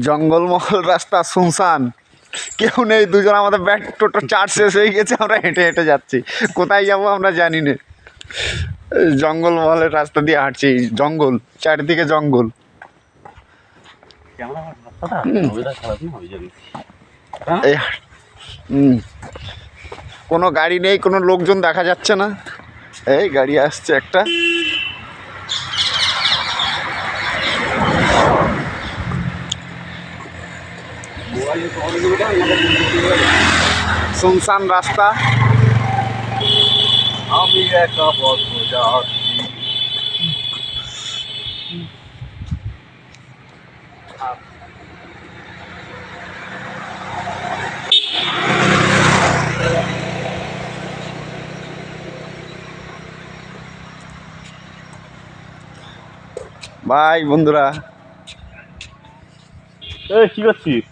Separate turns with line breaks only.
জঙ্গলমহল রাস্তা, শুনশান, কেউ নেই। দুজন আমাদের ব্যাগ টোটো চার্জ শেষ হয়ে গেছে, আমরা হেঁটে হেঁটে যাচ্ছি। কোথায় যাবো আমরা জানি না। জঙ্গলমহলের রাস্তা দিয়ে হাঁটছি, জঙ্গল, চারিদিকে জঙ্গল। এই কোনো গাড়ি নেই, কোনো লোকজন দেখা যাচ্ছে না। এই গাড়ি আসছে একটা। শুনশান রাস্তা।
আমি একা পথ যাচ্ছি।
বাই বন্ধুরা।
এই কি করছিস?